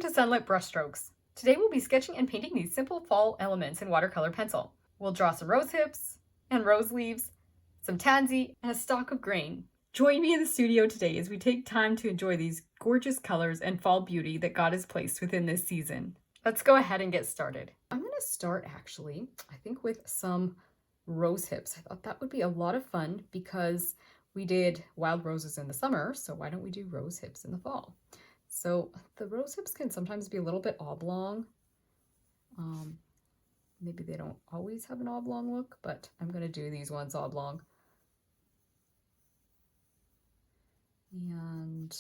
to Sunlit Brushstrokes. Today we'll be sketching and painting these simple fall elements in watercolor pencil. We'll draw some rose hips and rose leaves, some tansy, and a stalk of grain. Join me in the studio today as we take time to enjoy these gorgeous colors and fall beauty that God has placed within this season. Let's go ahead and get started. I'm going to start actually, I think, with some rose hips. I thought that would be a lot of fun because we did wild roses in the summer, so why don't we do rose hips in the fall? So the rose hips can sometimes be a little bit oblong. Maybe they don't always have an oblong look, but I'm going to do these ones oblong. And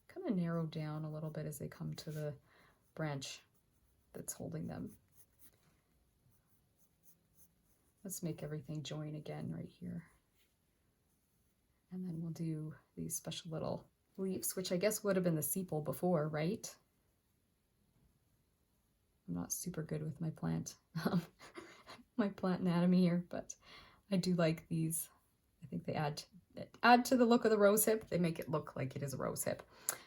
kind of narrow down a little bit as they come to the branch that's holding them. Let's make everything join again right here. And then we'll do these special little leaves, which I guess would have been the sepal before, right? I'm not super good with my plant, my plant anatomy here, but I do like these. I think they add to the look of the rose hip. They make it look like it is a rose hip.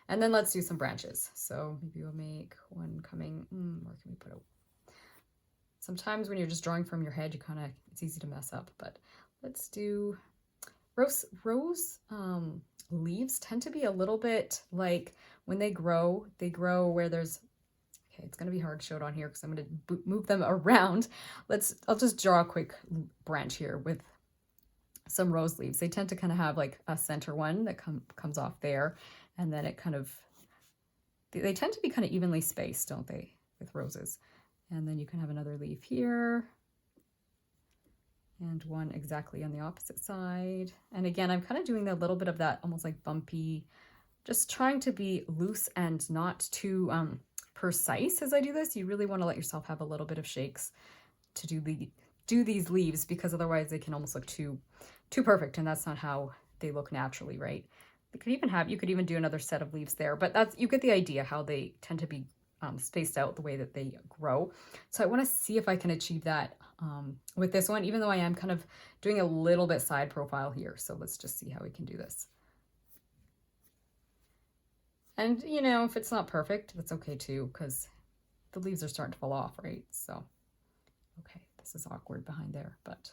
And then let's do some branches. So maybe we'll make one coming, where can we put it? Sometimes when you're just drawing from your head, it's easy to mess up, but let's do rose leaves tend to be a little bit like when they grow where there's, okay, it's going to be hard to show it on here because I'm going to move them around. I'll just draw a quick branch here with some rose leaves. They tend to kind of have like a center one that comes off there, and then it they tend to be kind of evenly spaced, don't they, with roses? And then you can have another leaf here and one exactly on the opposite side. And again, I'm kind of doing a little bit of that almost like bumpy, just trying to be loose and not too precise as I do this. You really want to let yourself have a little bit of shakes to do these leaves, because otherwise they can almost look too perfect, and that's not how they look naturally, right? You could even do another set of leaves there, but you get the idea how they tend to be spaced out the way that they grow. So I want to see if I can achieve that with this one, even though I am kind of doing a little bit side profile here. So let's just see how we can do this. And you know, if it's not perfect, that's okay too, because the leaves are starting to fall off, right? So, okay, this is awkward behind there, but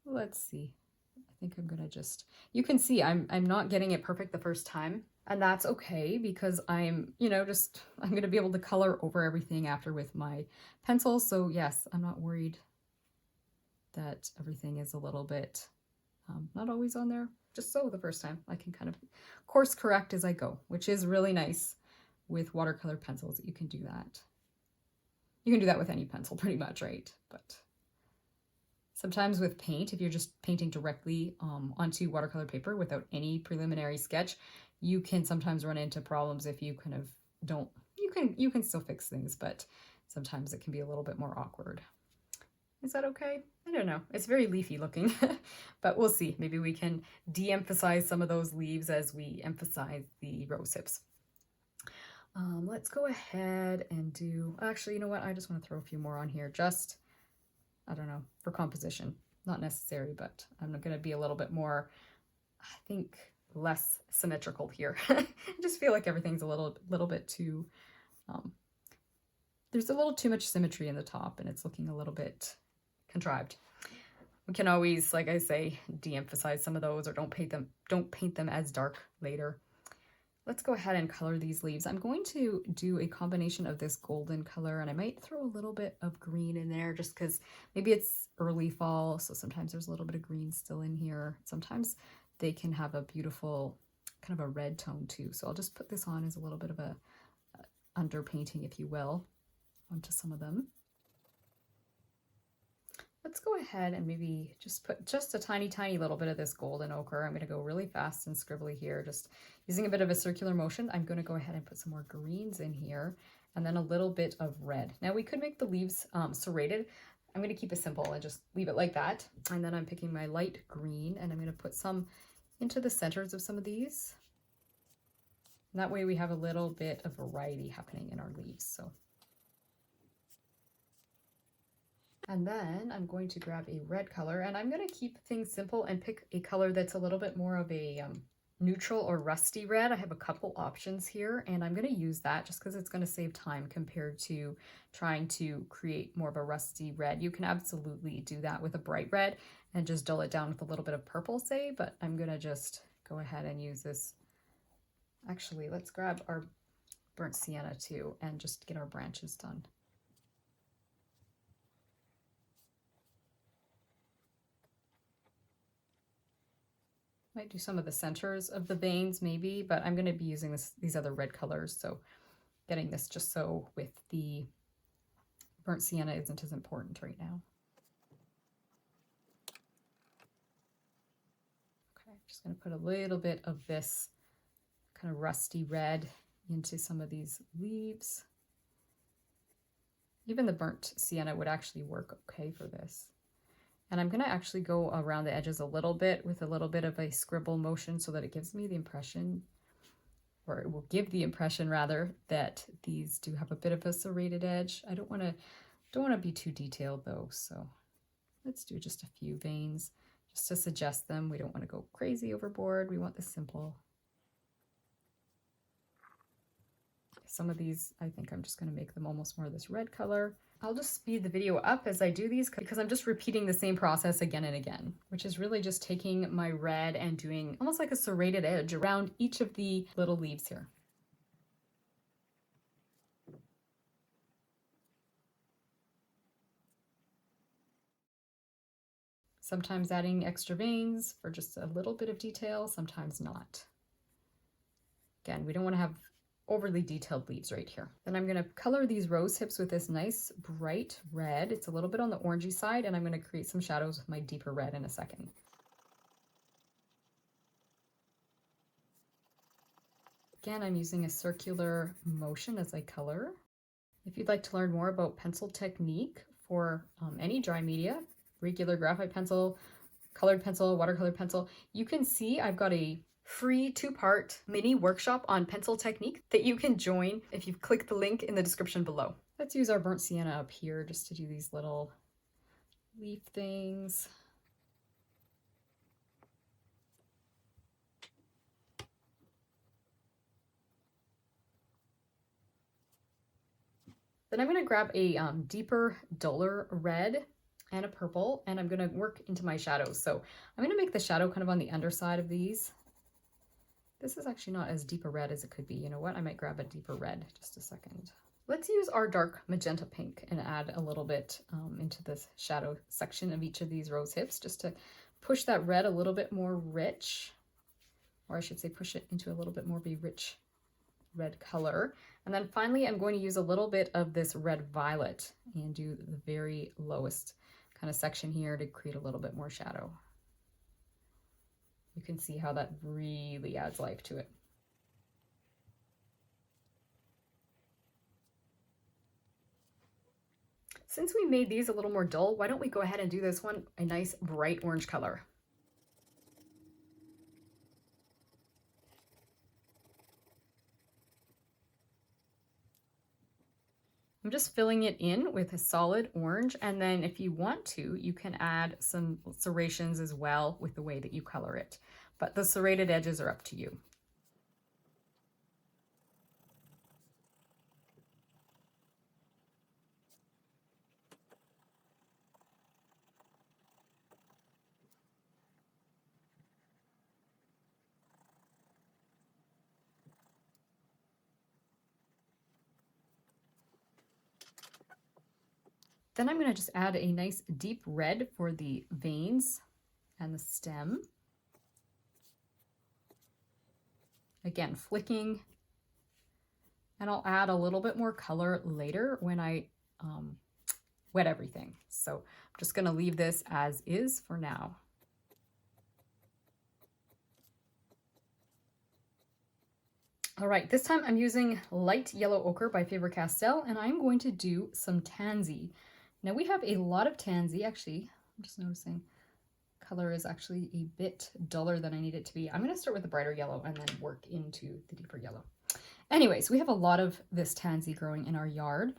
let's see. I think I'm gonna you can see I'm not getting it perfect the first time, and that's okay because I'm gonna be able to color over everything after with my pencil. So yes, I'm not worried that everything is a little bit not always on there. Just so the first time I can kind of course correct as I go, which is really nice with watercolor pencils that you can do that. You can do that with any pencil pretty much, right? But sometimes with paint, if you're just painting directly onto watercolor paper without any preliminary sketch, you can sometimes run into problems if you kind of don't, you can still fix things, but sometimes it can be a little bit more awkward. Is that okay? I don't know. It's very leafy looking, but we'll see. Maybe we can de-emphasize some of those leaves as we emphasize the rose hips. Let's go ahead and do, actually, you know what? I just want to throw a few more on here. Just, I don't know, for composition. Not necessary, but I'm going to be a little bit more, I think, less symmetrical here. I just feel like everything's a little bit too, there's a little too much symmetry in the top, and it's looking a little bit contrived. We can always, like I say, de-emphasize some of those, or don't paint them as dark later. Let's go ahead and color these leaves. I'm going to do a combination of this golden color, and I might throw a little bit of green in there just because maybe it's early fall, so sometimes there's a little bit of green still in here. Sometimes they can have a beautiful kind of a red tone too. So I'll just put this on as a little bit of a underpainting, if you will, onto some of them. Let's go ahead and maybe just put just a tiny little bit of this golden ochre. I'm going to go really fast and scribbly here, just using a bit of a circular motion. I'm going to go ahead and put some more greens in here, and then a little bit of red. Now we could make the leaves serrated. I'm going to keep it simple and just leave it like that. And then I'm picking my light green, and I'm going to put some into the centers of some of these. And that way we have a little bit of variety happening in our leaves. So. And then I'm going to grab a red color, and I'm going to keep things simple and pick a color that's a little bit more of a neutral or rusty red. I have a couple options here, and I'm going to use that just because it's going to save time compared to trying to create more of a rusty red. You can absolutely do that with a bright red and just dull it down with a little bit of purple, say, but I'm going to just go ahead and use this. Actually, let's grab our burnt sienna too and just get our branches done. Might do some of the centers of the veins maybe, but I'm going to be using these other red colors, so getting this just so with the burnt sienna isn't as important right now. Okay, just going to put a little bit of this kind of rusty red into some of these leaves. Even the burnt sienna would actually work okay for this. And I'm going to actually go around the edges a little bit with a little bit of a scribble motion so that it gives me the impression, or it will give the impression rather, that these do have a bit of a serrated edge. I don't want to be too detailed though, so let's do just a few veins just to suggest them. We don't want to go crazy overboard. We want this simple. Some of these, I think I'm just going to make them almost more of this red color. I'll just speed the video up as I do these because I'm just repeating the same process again and again, which is really just taking my red and doing almost like a serrated edge around each of the little leaves here. Sometimes adding extra veins for just a little bit of detail, sometimes not. Again, we don't want to have overly detailed leaves right here. Then I'm going to color these rose hips with this nice bright red. It's a little bit on the orangey side, and I'm going to create some shadows with my deeper red in a second. Again, I'm using a circular motion as I color. If you'd like to learn more about pencil technique for any dry media, regular graphite pencil, colored pencil, watercolor pencil, you can see I've got a free 2-part mini workshop on pencil technique that you can join if you click the link in the description below. Let's use our burnt sienna up here just to do these little leaf things. Then I'm going to grab a deeper, duller red and a purple, and I'm going to work into my shadows. So I'm going to make the shadow kind of on the underside of these. This is actually not as deep a red as it could be. You know what? I might grab a deeper red. Just a second. Let's use our dark magenta pink and add a little bit into this shadow section of each of these rose hips just to push that red a little bit more rich, or I should say push it into a little bit more of a rich red color. And then finally, I'm going to use a little bit of this red violet and do the very lowest kind of section here to create a little bit more shadow. You can see how that really adds life to it. Since we made these a little more dull, why don't we go ahead and do this one a nice bright orange color. I'm just filling it in with a solid orange, and then if you want to, you can add some serrations as well with the way that you color it. But the serrated edges are up to you. Then I'm going to just add a nice deep red for the veins and the stem. Again, flicking, and I'll add a little bit more color later when I wet everything. So I'm just going to leave this as is for now. All right, this time I'm using light yellow ochre by Faber-Castell, and I'm going to do some tansy. Now we have a lot of tansy. Actually, I'm just noticing color is actually a bit duller than I need it to be. I'm going to start with the brighter yellow and then work into the deeper yellow. Anyways, we have a lot of this tansy growing in our yard,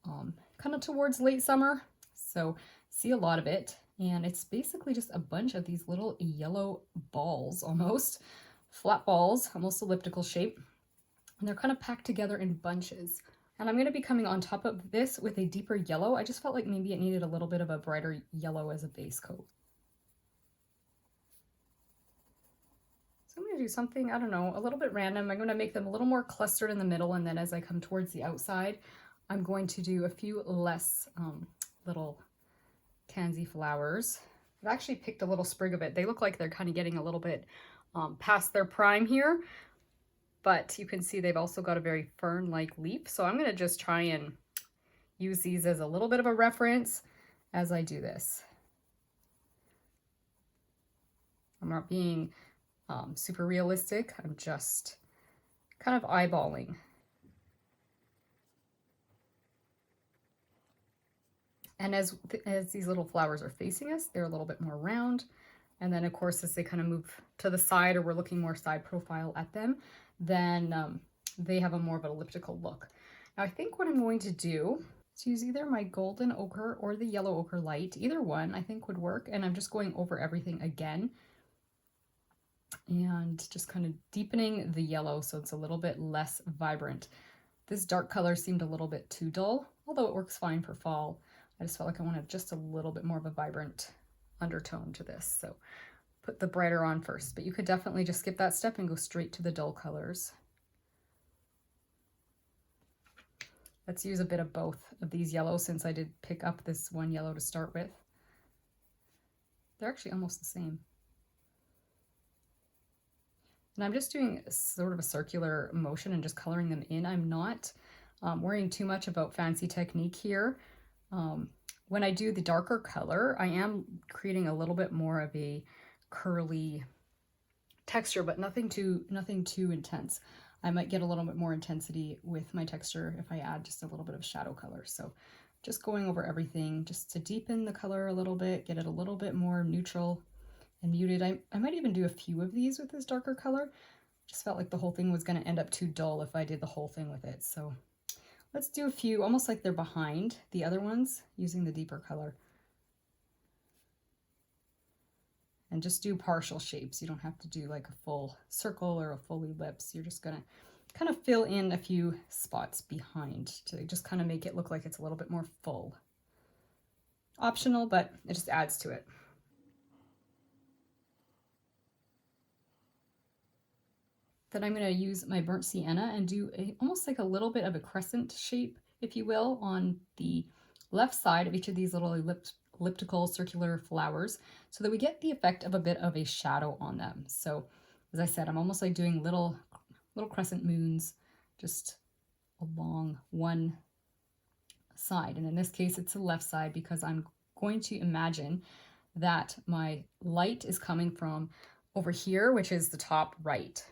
kind of towards late summer. So see a lot of it, and it's basically just a bunch of these little yellow balls almost. flat balls, almost elliptical shape, and they're kind of packed together in bunches. And I'm going to be coming on top of this with a deeper yellow. I just felt like maybe it needed a little bit of a brighter yellow as a base coat. So I'm going to do something, I don't know, a little bit random. I'm going to make them a little more clustered in the middle, and then as I come towards the outside, I'm going to do a few less little tansy flowers. I've actually picked a little sprig of it. They look like they're kind of getting a little bit past their prime here, but you can see they've also got a very fern-like leaf. So I'm going to just try and use these as a little bit of a reference as I do this. I'm not being super realistic. I'm just kind of eyeballing. And as these little flowers are facing us, they're a little bit more round. And then of course, as they kind of move to the side, or we're looking more side profile at them, then they have a more of an elliptical look. Now I think what I'm going to do is use either my golden ochre or the yellow ochre light. Either one I think would work. And I'm just going over everything again and just kind of deepening the yellow so it's a little bit less vibrant. This dark color seemed a little bit too dull, although it works fine for fall. I just felt like I wanted just a little bit more of a vibrant undertone to this. So put the brighter on first, but you could definitely just skip that step and go straight to the dull colors. Let's use a bit of both of these yellows since I did pick up this one yellow to start with. They're actually almost the same. And I'm just doing sort of a circular motion and just coloring them in. I'm not worrying too much about fancy technique here. When I do the darker color, I am creating a little bit more of a curly texture, but nothing too intense. I might get a little bit more intensity with my texture if I add just a little bit of shadow color. So just going over everything just to deepen the color a little bit, get it a little bit more neutral and muted. I might even do a few of these with this darker color. Just felt like the whole thing was going to end up too dull if I did the whole thing with it. So let's do a few, almost like they're behind the other ones, using the deeper color. And just do partial shapes. You don't have to do like a full circle or a full ellipse. You're just gonna kind of fill in a few spots behind to just kind of make it look like it's a little bit more full. Optional, but it just adds to it. Then I'm going to use my burnt sienna and do almost like a little bit of a crescent shape, if you will, on the left side of each of these little elliptical circular flowers so that we get the effect of a bit of a shadow on them. So as I said, I'm almost like doing little crescent moons just along one side. And in this case, it's the left side because I'm going to imagine that my light is coming from over here, which is the top right.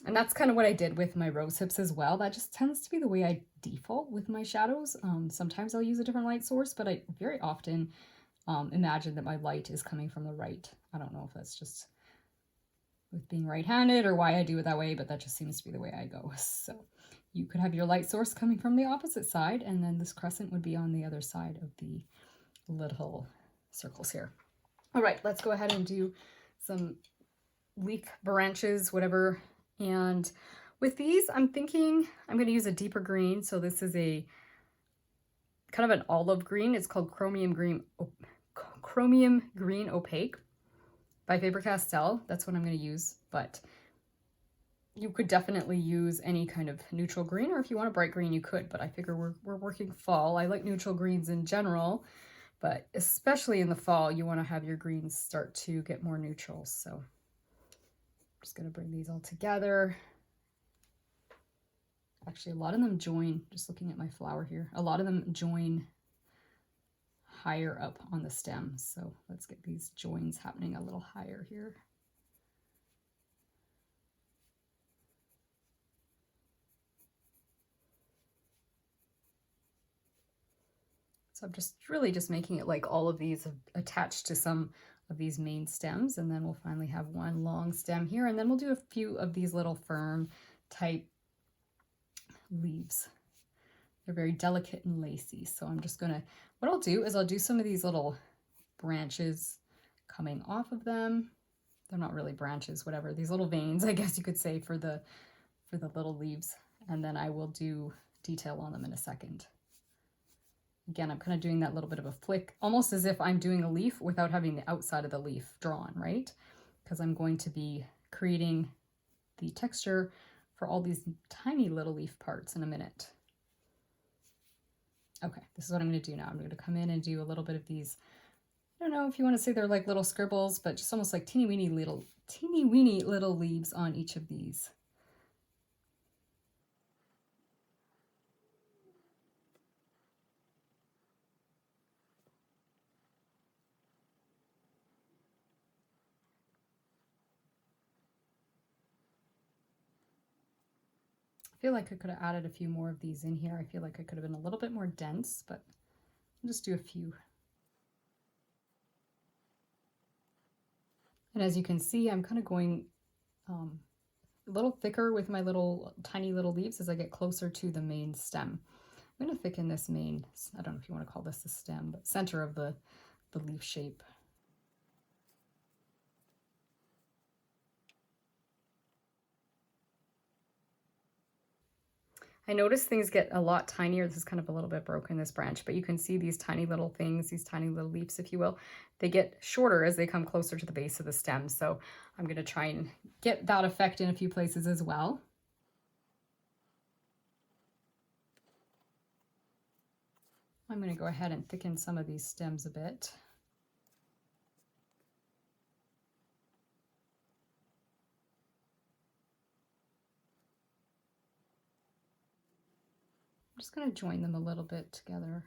And that's kind of what I did with my rose hips as well. That just tends to be the way I default with my shadows. Sometimes I'll use a different light source, but I very often imagine that my light is coming from the right. I don't know if that's just with being right-handed or why I do it that way, but that just seems to be the way I go. So you could have your light source coming from the opposite side, and then this crescent would be on the other side of the little circles here. All right, let's go ahead and do some leaf branches, whatever. And with these, I'm thinking I'm going to use a deeper green. So this is a kind of an olive green. It's called Chromium Green Opaque by Faber-Castell. That's what I'm going to use, but you could definitely use any kind of neutral green, or if you want a bright green, you could, but I figure we're working fall. I like neutral greens in general, but especially in the fall, you want to have your greens start to get more neutral. So I'm just going to bring these all together. Actually, a lot of them join, just looking at my flower here, a lot of them join higher up on the stem. So let's get these joins happening a little higher here. So I'm just really just making it like all of these attached to some of these main stems, and then we'll finally have one long stem here, and then we'll do a few of these little fern type leaves. They're very delicate and lacy. So I'm just gonna, what I'll do is I'll do some of these little branches coming off of them. they're not really branches, whatever, these little veins, I guess you could say, for the little leaves. And then I will do detail on them in a second. Again, I'm kind of doing that little bit of a flick, almost as if I'm doing a leaf without having the outside of the leaf drawn, right? Because I'm going to be creating the texture for all these tiny little leaf parts in a minute. Okay, this is what I'm going to do now. I'm going to come in and do a little bit of these, I don't know if you want to say they're like little scribbles, but just almost like teeny weeny little leaves on each of these. I feel like I could have added a few more of these in here. I feel like I could have been a little bit more dense, but I'll just do a few. And as you can see, I'm kind of going a little thicker with my little tiny little leaves as I get closer to the main stem. I'm going to thicken this main, I don't know if you want to call this the stem, but center of the leaf shape. I notice things get a lot tinier. This is kind of a little bit broken, this branch, but you can see these tiny little things, these tiny little leaves, if you will. They get shorter as they come closer to the base of the stem. So I'm going to try and get that effect in a few places as well. I'm going to go ahead and thicken some of these stems a bit. I'm just going to join them a little bit together.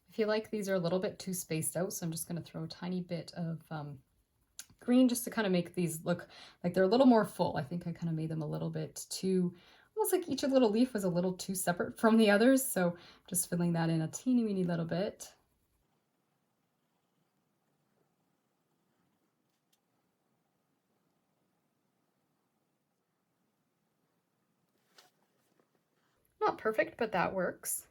I feel like these are a little bit too spaced out, so I'm just going to throw a tiny bit of green just to kind of make these look like they're a little more full. I think I kind of made them a little bit too, almost like each little leaf was a little too separate from the others, so just filling that in a teeny weeny little bit. Not perfect, but that works.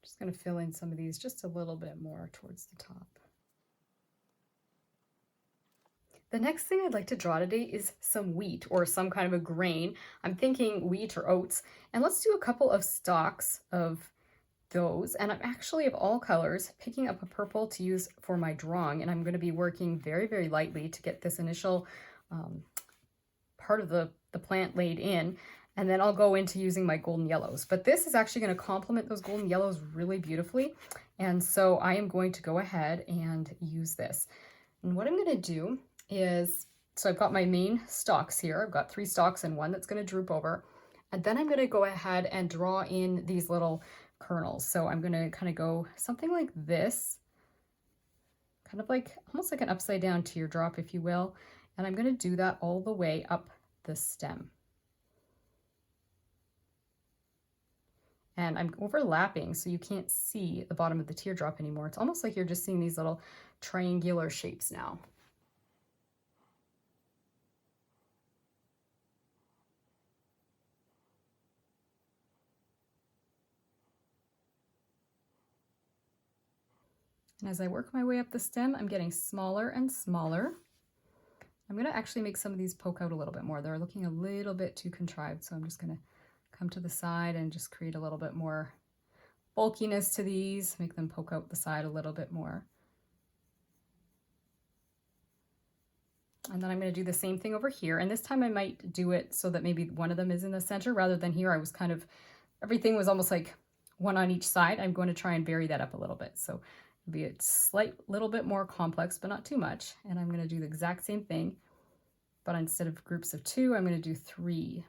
Just going to fill in some of these just a little bit more towards the top. The next thing I'd like to draw today is some wheat or some kind of a grain. I'm thinking wheat or oats, and let's do a couple of stalks of those. And I'm actually, of all colors, picking up a purple to use for my drawing, and I'm going to be working very, very lightly to get this initial part of the plant laid in, and then I'll go into using my golden yellows. But this is actually going to complement those golden yellows really beautifully, and so I am going to go ahead and use this. And what I'm going to do is, so I've got my main stalks here. I've got 3 stalks and one that's going to droop over, and then I'm going to go ahead and draw in these little kernels. So I'm going to kind of go something like this, kind of like almost like an upside down teardrop, if you will. And I'm going to do that all the way up the stem. And I'm overlapping so you can't see the bottom of the teardrop anymore. It's almost like you're just seeing these little triangular shapes now. And as I work my way up the stem, I'm getting smaller and smaller. I'm going to actually make some of these poke out a little bit more. They're looking a little bit too contrived, so I'm just going to come to the side and just create a little bit more bulkiness to these, make them poke out the side a little bit more. And then I'm going to do the same thing over here, and this time I might do it so that maybe one of them is in the center rather than here. I was kind of, everything was almost like one on each side. I'm going to try and vary that up a little bit, so it'll be a slight little bit more complex, but not too much. And I'm going to do the exact same thing, but instead of groups of 2, I'm going to do 3.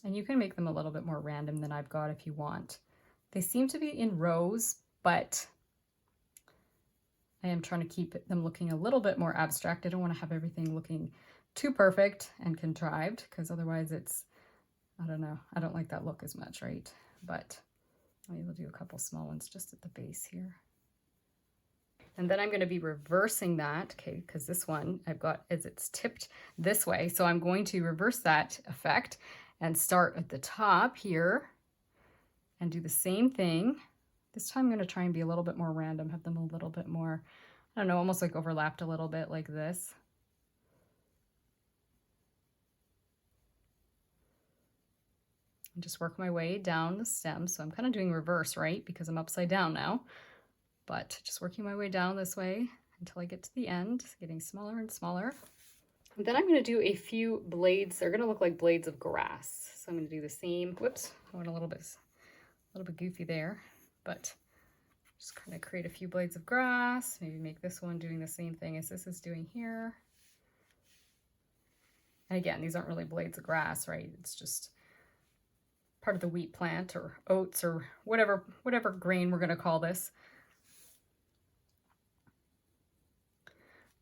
And you can make them a little bit more random than I've got if you want. They seem to be in rows, but I am trying to keep them looking a little bit more abstract. I don't want to have everything looking too perfect and contrived, because otherwise it's, I don't know, I don't like that look as much, right? But I will do a couple small ones just at the base here. And then I'm going to be reversing that, okay, because this one I've got is it's tipped this way. So I'm going to reverse that effect and start at the top here and do the same thing. This time I'm going to try and be a little bit more random, have them a little bit more, I don't know, almost like overlapped a little bit like this. And just work my way down the stem. So I'm kind of doing reverse, right? Because I'm upside down now. But just working my way down this way until I get to the end, getting smaller and smaller. And then I'm going to do a few blades. They're going to look like blades of grass. So I'm going to do the same. Whoops, I went a little bit goofy there, but just kind of create a few blades of grass. Maybe make this one doing the same thing as this is doing here. And again, these aren't really blades of grass, right? It's just part of the wheat plant or oats or whatever grain we're going to call this.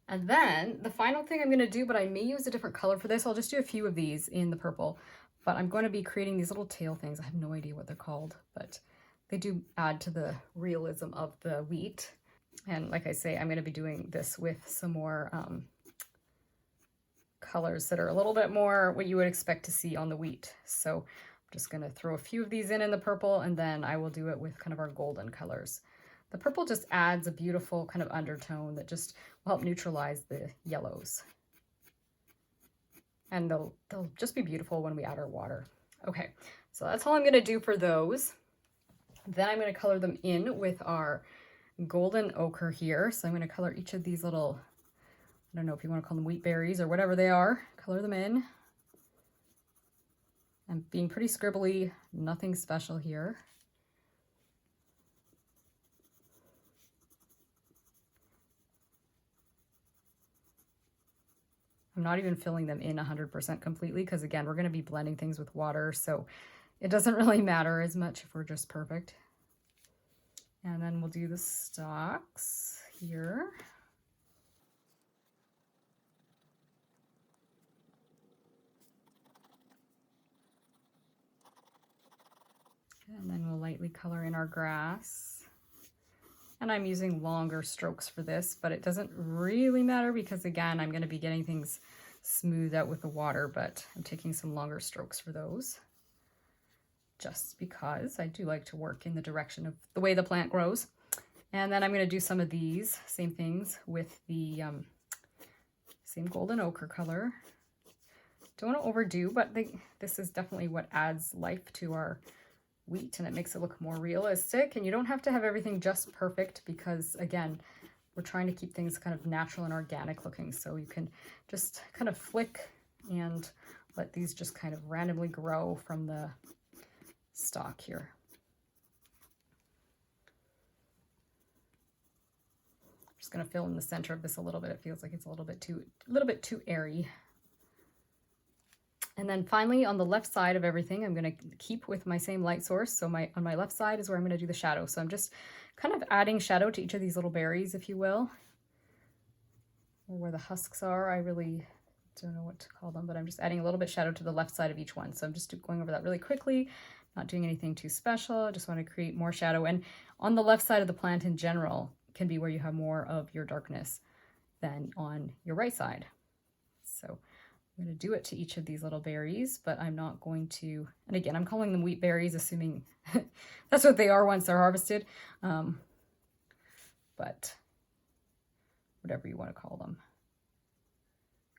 And then the final thing I'm going to do, but I may use a different color for this. I'll just do a few of these in the purple, but I'm going to be creating these little tail things. I have no idea what they're called, but they do add to the realism of the wheat. And like I say, I'm going to be doing this with some more colors that are a little bit more what you would expect to see on the wheat. So I'm just going to throw a few of these in the purple, and then I will do it with kind of our golden colors. The purple just adds a beautiful kind of undertone that just will help neutralize the yellows. And they'll just be beautiful when we add our water. Okay, so that's all I'm going to do for those. Then I'm going to color them in with our golden ochre here. So I'm going to color each of these little, I don't know if you want to call them wheat berries or whatever they are, color them in. I'm being pretty scribbly, nothing special here. I'm not even filling them in 100% completely because again, we're going to be blending things with water, so it doesn't really matter as much if we're just perfect. And then we'll do the stalks here. And then we'll lightly color in our grass. And I'm using longer strokes for this, but it doesn't really matter because again, I'm going to be getting things smoothed out with the water, but I'm taking some longer strokes for those just because I do like to work in the direction of the way the plant grows. And then I'm going to do some of these same things with the same golden ochre color. Don't want to overdo, but this is definitely what adds life to our wheat and it makes it look more realistic. And you don't have to have everything just perfect because again, we're trying to keep things kind of natural and organic looking. So you can just kind of flick and let these just kind of randomly grow from the stalk here. I'm just going to fill in the center of this a little bit. It feels like it's a little bit too airy. And then finally on the left side of everything, I'm going to keep with my same light source. So on my left side is where I'm going to do the shadow. So I'm just kind of adding shadow to each of these little berries, if you will, or where the husks are. I really don't know what to call them, but I'm just adding a little bit shadow to the left side of each one. So I'm just going over that really quickly, not doing anything too special. I just want to create more shadow. And on the left side of the plant in general can be where you have more of your darkness than on your right side. So I'm going to do it to each of these little berries, but I'm not going to, and again, I'm calling them wheat berries, assuming that's what they are once they're harvested. But whatever you want to call them,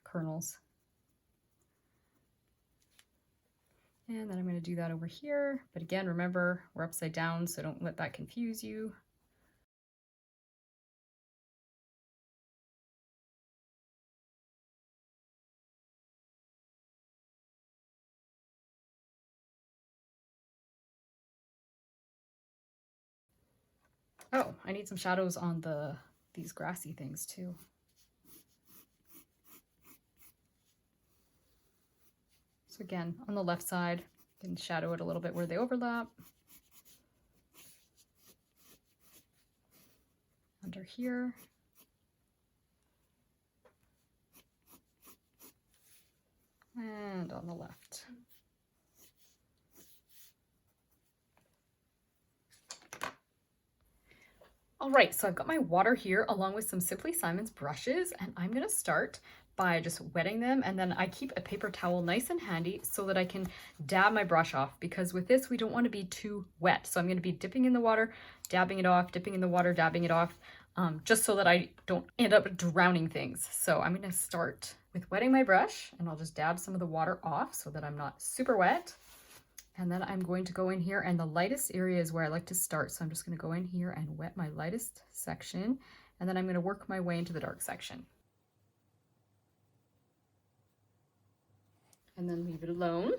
kernels. And then I'm going to do that over here. But again, remember, we're upside down, so don't let that confuse you. Oh, I need some shadows on these grassy things too. So again, on the left side, you can shadow it a little bit where they overlap. Under here. And on the left. All right, so I've got my water here along with some Simply Simon's brushes, and I'm gonna start by just wetting them, and then I keep a paper towel nice and handy so that I can dab my brush off, because with this we don't want to be too wet. So I'm going to be dipping in the water, dabbing it off, dipping in the water, dabbing it off, just so that I don't end up drowning things. So I'm going to start with wetting my brush, and I'll just dab some of the water off so that I'm not super wet. And then I'm going to go in here, and the lightest area is where I like to start. So I'm just going to go in here and wet my lightest section, and then I'm going to work my way into the dark section. And then leave it alone.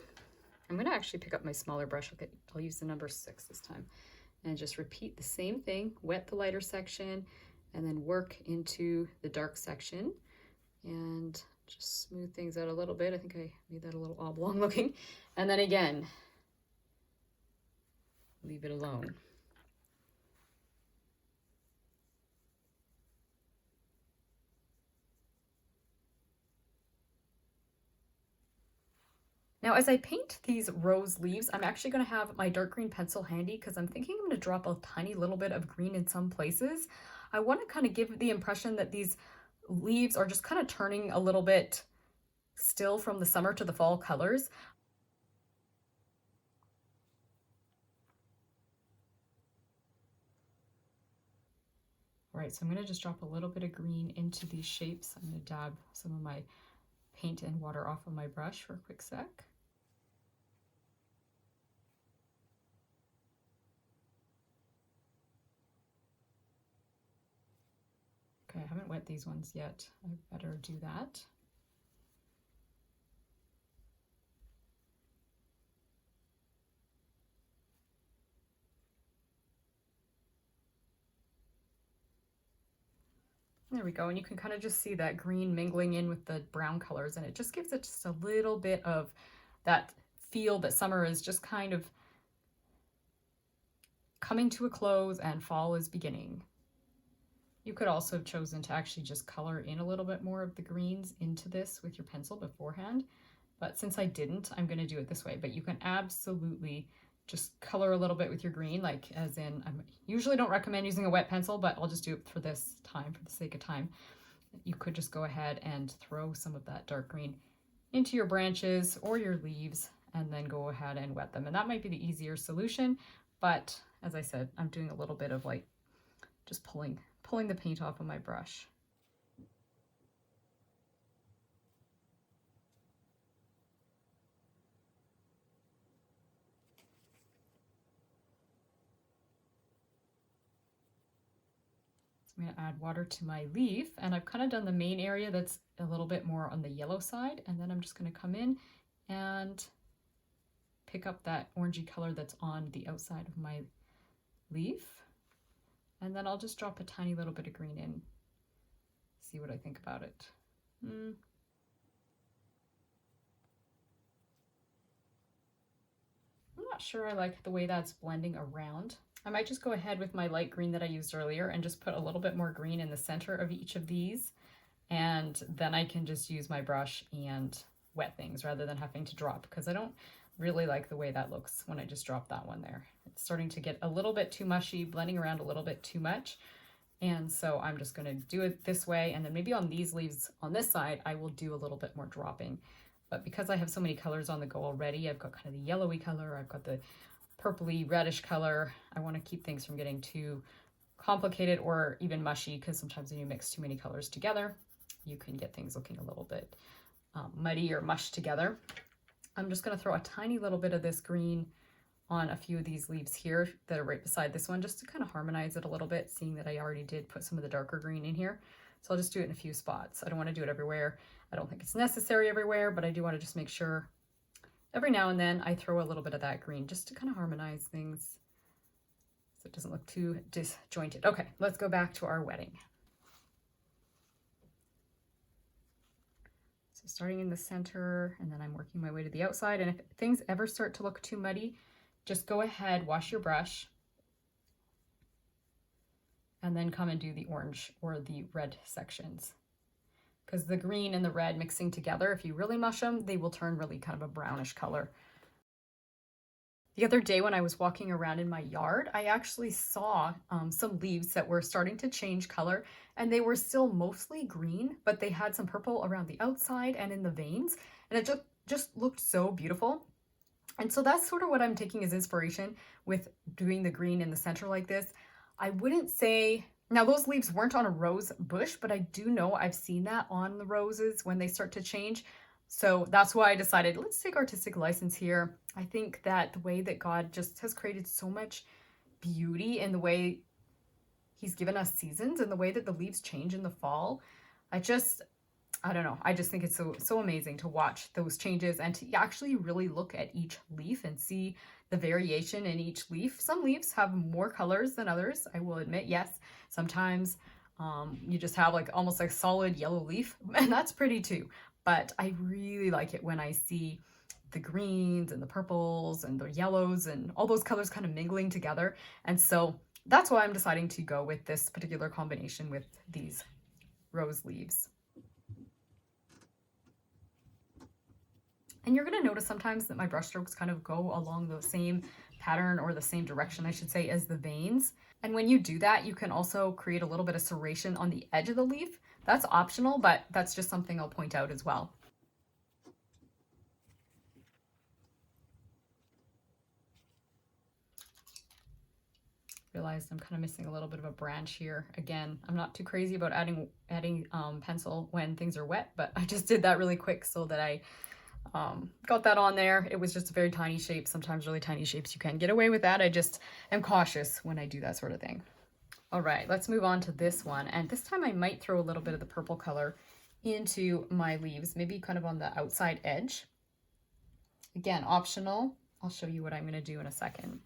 I'm going to actually pick up my smaller brush. I'll use the number 6 this time, and just repeat the same thing. Wet the lighter section and then work into the dark section, and just smooth things out a little bit. I think I made that a little oblong looking. And then again, leave it alone. Now, as I paint these rose leaves, I'm actually going to have my dark green pencil handy, because I'm thinking I'm going to drop a tiny little bit of green in some places. I want to kind of give the impression that these leaves are just kind of turning a little bit still from the summer to the fall colors. All right, so I'm going to just drop a little bit of green into these shapes. I'm going to dab some of my paint and water off of my brush for a quick sec. Okay, I haven't wet these ones yet. I better do that. There we go, and you can kind of just see that green mingling in with the brown colors, and it just gives it just a little bit of that feel that summer is just kind of coming to a close and fall is beginning. You could also have chosen to actually just color in a little bit more of the greens into this with your pencil beforehand, but since I didn't, I'm going to do it this way. But you can absolutely just color a little bit with your green, like as in, I usually don't recommend using a wet pencil, but I'll just do it for this time, for the sake of time. You could just go ahead and throw some of that dark green into your branches or your leaves, and then go ahead and wet them. And that might be the easier solution, but as I said, I'm doing a little bit of like just pulling the paint off of my brush. I'm going to add water to my leaf, and I've kind of done the main area that's a little bit more on the yellow side, and then I'm just going to come in and pick up that orangey color that's on the outside of my leaf, and then I'll just drop a tiny little bit of green in, see what I think about it. I'm not sure I like the way that's blending around. I might just go ahead with my light green that I used earlier and just put a little bit more green in the center of each of these, and then I can just use my brush and wet things rather than having to drop, because I don't really like the way that looks when I just drop that one there. It's starting to get a little bit too mushy, blending around a little bit too much, and so I'm just going to do it this way, and then maybe on these leaves on this side I will do a little bit more dropping. But because I have so many colors on the go already, I've got kind of the yellowy color, I've got the purpley reddish color. I want to keep things from getting too complicated or even mushy, because sometimes when you mix too many colors together, you can get things looking a little bit muddy or mushed together. I'm just going to throw a tiny little bit of this green on a few of these leaves here that are right beside this one, just to kind of harmonize it a little bit, seeing that I already did put some of the darker green in here. So I'll just do it in a few spots. I don't want to do it everywhere. I don't think it's necessary everywhere, but I do want to just make sure every now and then I throw a little bit of that green just to kind of harmonize things so it doesn't look too disjointed. Okay, let's go back to our wetting. So starting in the center, and then I'm working my way to the outside. And if things ever start to look too muddy, just go ahead, wash your brush, and then come and do the orange or the red sections. Because the green and the red mixing together, if you really mush them, they will turn really kind of a brownish color. The other day when I was walking around in my yard, I actually saw some leaves that were starting to change color, and they were still mostly green, but they had some purple around the outside and in the veins, and it just looked so beautiful. And so that's sort of what I'm taking as inspiration with doing the green in the center like this. I wouldn't say, now those leaves weren't on a rose bush, but I do know I've seen that on the roses when they start to change. So that's why I decided, let's take artistic license here. I think that the way that God just has created so much beauty in the way he's given us seasons and the way that the leaves change in the fall, I don't know. I just think it's so amazing to watch those changes and to actually really look at each leaf and see the variation in each leaf. Some leaves have more colors than others, I will admit. Yes, sometimes you just have like almost like solid yellow leaf, and that's pretty too. But I really like it when I see the greens and the purples and the yellows and all those colors kind of mingling together. And so that's why I'm deciding to go with this particular combination with these rose leaves. And you're going to notice sometimes that my brush strokes kind of go along the same pattern, or the same direction, I should say, as the veins. And when you do that, you can also create a little bit of serration on the edge of the leaf. That's optional, but that's just something I'll point out as well. Realized I'm kind of missing a little bit of a branch here. Again, I'm not too crazy about adding pencil when things are wet, but I just did that really quick so that I got that on there. It was just a very tiny shape. Sometimes really tiny shapes you can get away with that. I just am cautious when I do that sort of thing. All right, let's move on to this one. And this time I might throw a little bit of the purple color into my leaves, maybe kind of on the outside edge. Again, optional. I'll show you what I'm going to do in a second.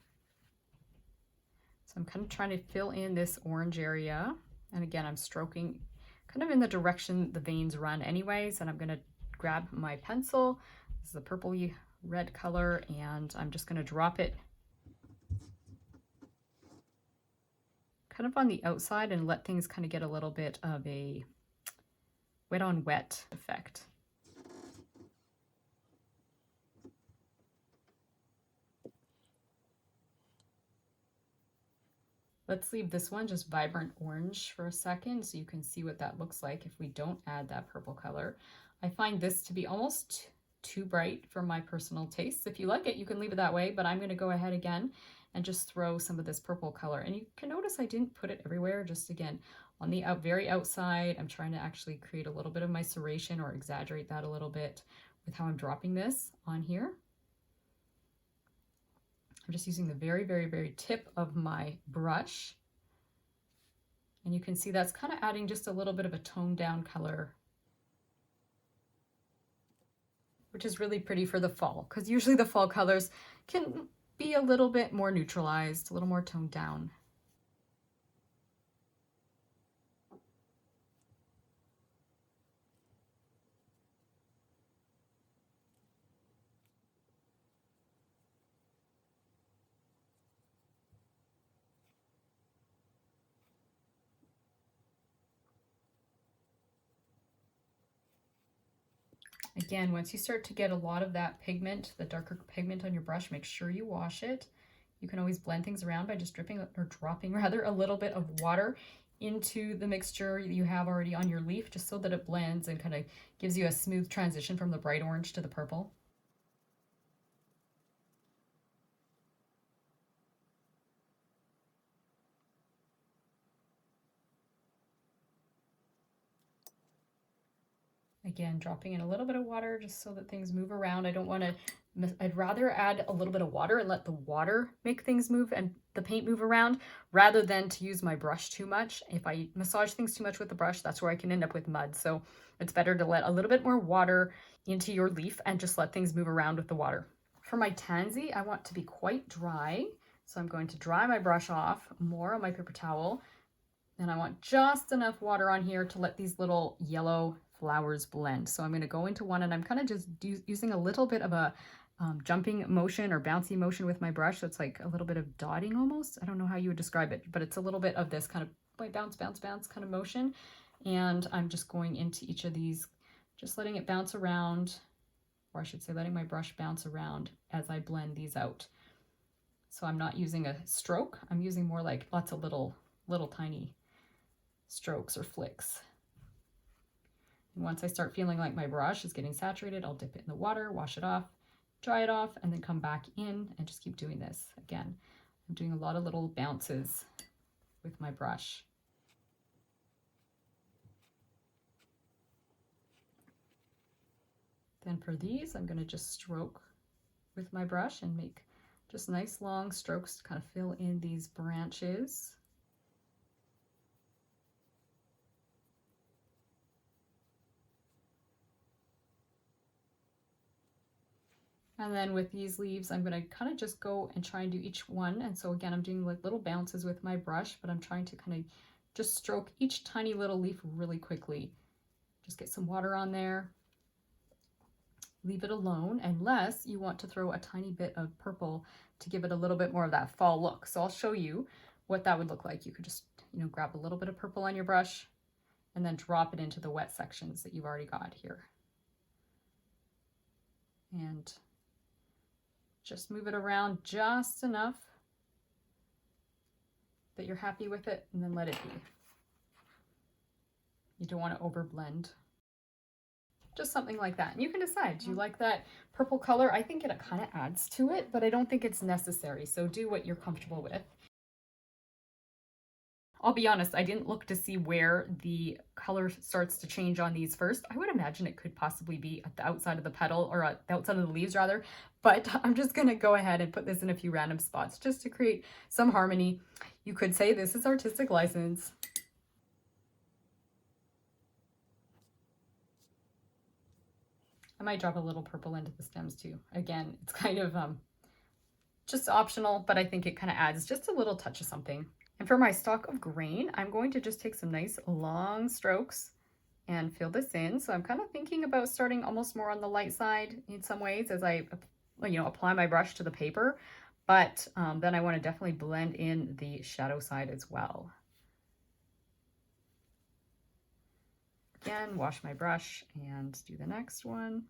So I'm kind of trying to fill in this orange area. And again, I'm stroking kind of in the direction the veins run anyways. And I'm going to grab my pencil. This is a purpley red color, and I'm just going to drop it kind of on the outside and let things kind of get a little bit of a wet on wet effect. Let's leave this one just vibrant orange for a second so you can see what that looks like if we don't add that purple color. I find this to be almost too bright for my personal taste. If you like it, you can leave it that way, but I'm going to go ahead again and just throw some of this purple color. And you can notice I didn't put it everywhere, just again, on the very outside. I'm trying to actually create a little bit of my serration or exaggerate that a little bit with how I'm dropping this on here. I'm just using the very tip of my brush. And you can see that's kind of adding just a little bit of a toned down color, which is really pretty for the fall, because usually the fall colors can be a little bit more neutralized, a little more toned down. Again, once you start to get a lot of that pigment, the darker pigment on your brush, make sure you wash it. You can always blend things around by just dropping rather a little bit of water into the mixture you have already on your leaf, just so that it blends and kind of gives you a smooth transition from the bright orange to the purple. Again, dropping in a little bit of water just so that things move around. I'd rather add a little bit of water and let the water make things move and the paint move around, rather than to use my brush too much. If I massage things too much with the brush, that's where I can end up with mud. So it's better to let a little bit more water into your leaf and just let things move around with the water. For my tansy, I want to be quite dry. So I'm going to dry my brush off more on my paper towel. And I want just enough water on here to let these little yellow flowers blend. So I'm going to go into one, and I'm kind of just using a little bit of a jumping motion or bouncy motion with my brush. So it's like a little bit of dotting almost. I don't know how you would describe it, but it's a little bit of this kind of like bounce kind of motion. And I'm just going into each of these, just letting it bounce around, or I should say letting my brush bounce around as I blend these out. So I'm not using a stroke. I'm using more like lots of little tiny strokes or flicks. And once I start feeling like my brush is getting saturated, I'll dip it in the water, wash it off, dry it off, and then come back in and just keep doing this. Again, I'm doing a lot of little bounces with my brush. Then for these, I'm going to just stroke with my brush and make just nice long strokes to kind of fill in these branches. And then with these leaves, I'm going to kind of just go and try and do each one. And so again, I'm doing like little bounces with my brush, but I'm trying to kind of just stroke each tiny little leaf really quickly. Just get some water on there. Leave it alone unless you want to throw a tiny bit of purple to give it a little bit more of that fall look. So I'll show you what that would look like. You could just, grab a little bit of purple on your brush and then drop it into the wet sections that you've already got here. And just move it around just enough that you're happy with it, and then let it be. You don't want to overblend. Just something like that. And you can decide, do you like that purple color? I think it kind of adds to it, but I don't think it's necessary. So do what you're comfortable with. I'll be honest, I didn't look to see where the color starts to change on these first. I would imagine it could possibly be at the outside of the petal, or the outside of the leaves rather, but I'm just gonna go ahead and put this in a few random spots just to create some harmony. You could say this is artistic license. I might drop a little purple into the stems too. Again, it's kind of just optional, but I think it kind of adds just a little touch of something. And for my stalk of grain, I'm going to just take some nice long strokes and fill this in. So I'm kind of thinking about starting almost more on the light side in some ways as I, apply my brush to the paper. But then I want to definitely blend in the shadow side as well. Again, wash my brush and do the next one.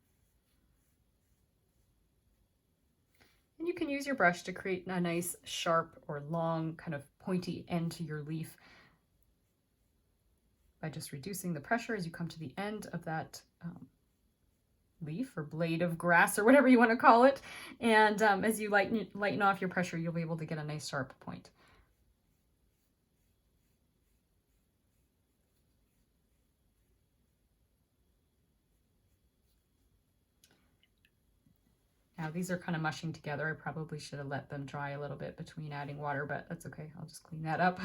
And you can use your brush to create a nice sharp or long kind of pointy end to your leaf by just reducing the pressure as you come to the end of that leaf or blade of grass or whatever you want to call it. And as you lighten off your pressure, you'll be able to get a nice sharp point. Now these are kind of mushing together. I probably should have let them dry a little bit between adding water, but that's okay. I'll just clean that up.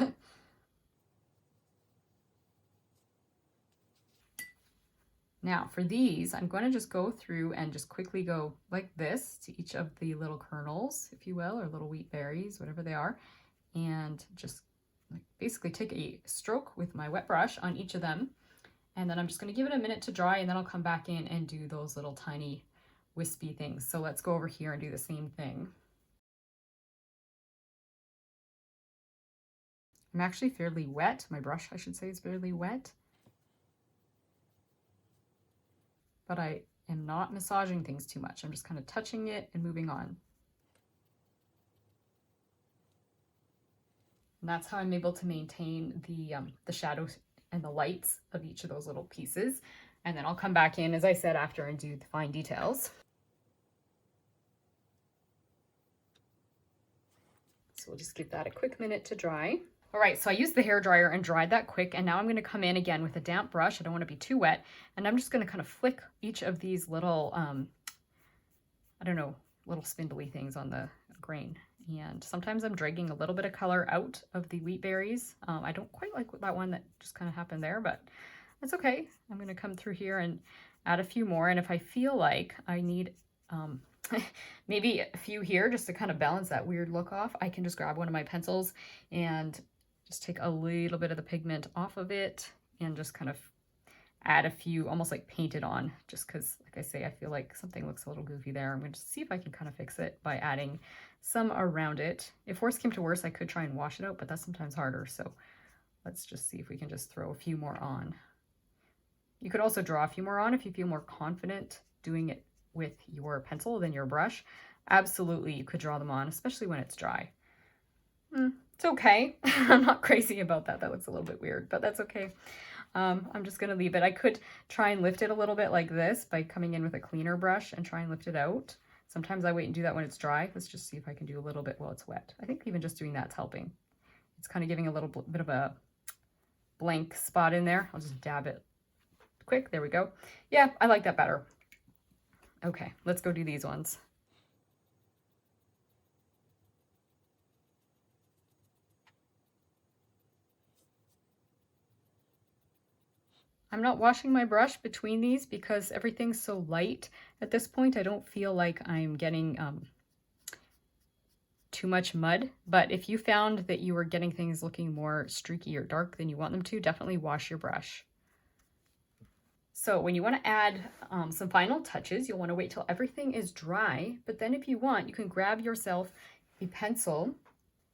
Now for these, I'm going to just go through and just quickly go like this to each of the little kernels, if you will, or little wheat berries, whatever they are, and just basically take a stroke with my wet brush on each of them. And then I'm just going to give it a minute to dry, and then I'll come back in and do those little tiny wispy things. So let's go over here and do the same thing. I'm actually fairly wet. My brush, I should say, is fairly wet. But I am not massaging things too much. I'm just kind of touching it and moving on. And that's how I'm able to maintain the shadows and the lights of each of those little pieces. And then I'll come back in, as I said, after and do the fine details. So we'll just give that a quick minute to dry. All right, so I used the hair dryer and dried that quick, and now I'm going to come in again with a damp brush. I don't want to be too wet, and I'm just going to kind of flick each of these little, little spindly things on the grain. And sometimes I'm dragging a little bit of color out of the wheat berries. I don't quite like that one that just kind of happened there, but that's okay. I'm going to come through here and add a few more, and if I feel like I need maybe a few here just to kind of balance that weird look off, I can just grab one of my pencils and just take a little bit of the pigment off of it and just kind of add a few, almost like paint it on, just because, like I say, I feel like something looks a little goofy there. I'm going to see if I can kind of fix it by adding some around it. If worse came to worse, I could try and wash it out, but that's sometimes harder. So let's just see if we can just throw a few more on. You could also draw a few more on if you feel more confident doing it with your pencil than your brush. Absolutely, you could draw them on, especially when it's dry. It's okay. I'm not crazy about that. That looks a little bit weird, but that's okay. I'm just going to leave it. I could try and lift it a little bit like this by coming in with a cleaner brush and try and lift it out. Sometimes I wait and do that when it's dry. Let's just see if I can do a little bit while it's wet. I think even just doing that's helping. It's kind of giving a little bit of a blank spot in there. I'll just dab it quick. There we go. Yeah, I like that better. Okay, let's go do these ones. I'm not washing my brush between these because everything's so light at this point. I don't feel like I'm getting too much mud, but if you found that you were getting things looking more streaky or dark than you want them to, definitely wash your brush. So when you want to add some final touches, you'll want to wait till everything is dry, but then if you want, you can grab yourself a pencil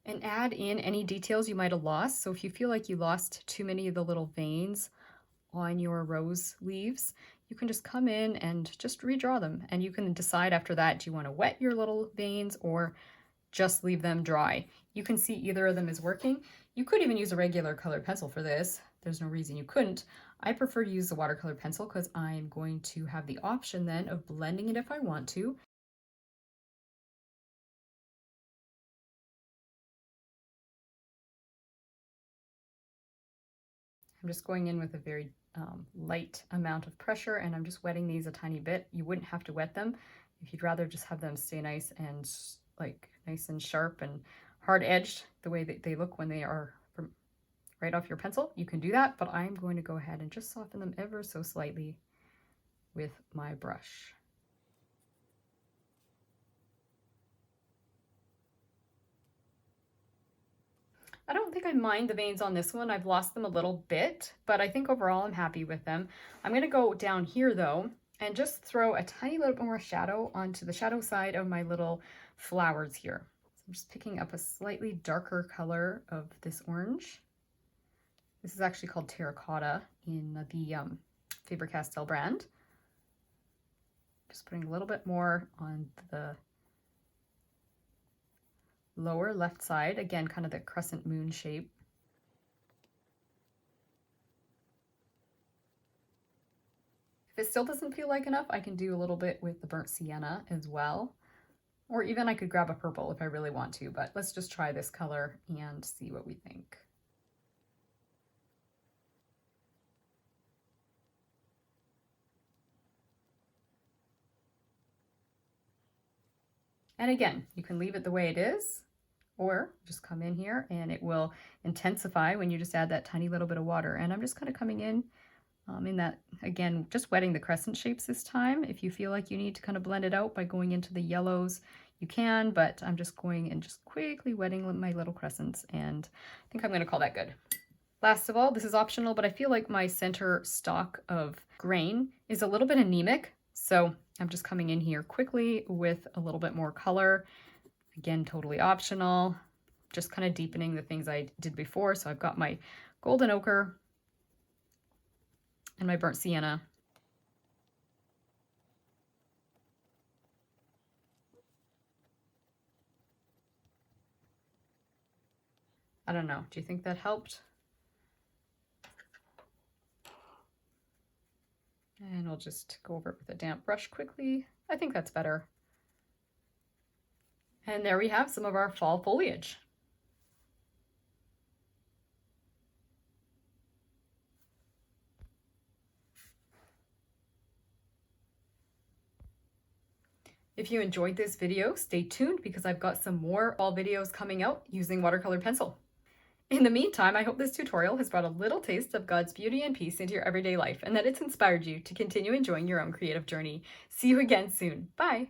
and add in any details you might have lost. So if you feel like you lost too many of the little veins on your rose leaves, you can just come in and just redraw them. And you can decide after that, do you want to wet your little veins or just leave them dry? You can see either of them is working. You could even use a regular colored pencil for this. There's no reason you couldn't. I prefer to use the watercolor pencil because I'm going to have the option then of blending it if I want to. I'm just going in with a very light amount of pressure, and I'm just wetting these a tiny bit. You wouldn't have to wet them if you'd rather just have them stay nice and nice and sharp and hard edged the way that they look when they are from right off your pencil. You can do that, but I'm going to go ahead and just soften them ever so slightly with my brush. I don't think I mind the veins on this one. I've lost them a little bit, but I think overall I'm happy with them. I'm going to go down here though and just throw a tiny little bit more shadow onto the shadow side of my little flowers here. So I'm just picking up a slightly darker color of this orange. This is actually called Terracotta in the Faber-Castell brand. Just putting a little bit more on the lower left side, again, kind of the crescent moon shape. If it still doesn't feel like enough, I can do a little bit with the burnt sienna as well. Or even I could grab a purple if I really want to, but let's just try this color and see what we think. And again, you can leave it the way it is, or just come in here and it will intensify when you just add that tiny little bit of water. And I'm just kind of coming in that, again, just wetting the crescent shapes this time. If you feel like you need to kind of blend it out by going into the yellows, you can, but I'm just going and just quickly wetting my little crescents, and I think I'm going to call that good. Last of all, this is optional, but I feel like my center stalk of grain is a little bit anemic, so I'm just coming in here quickly with a little bit more color. Again, totally optional, just kind of deepening the things I did before. So I've got my golden ochre and my burnt sienna. I don't know, do you think that helped? And I'll just go over it with a damp brush quickly. I think that's better. And there we have some of our fall foliage. If you enjoyed this video, stay tuned because I've got some more fall videos coming out using watercolor pencil. In the meantime, I hope this tutorial has brought a little taste of God's beauty and peace into your everyday life and that it's inspired you to continue enjoying your own creative journey. See you again soon. Bye!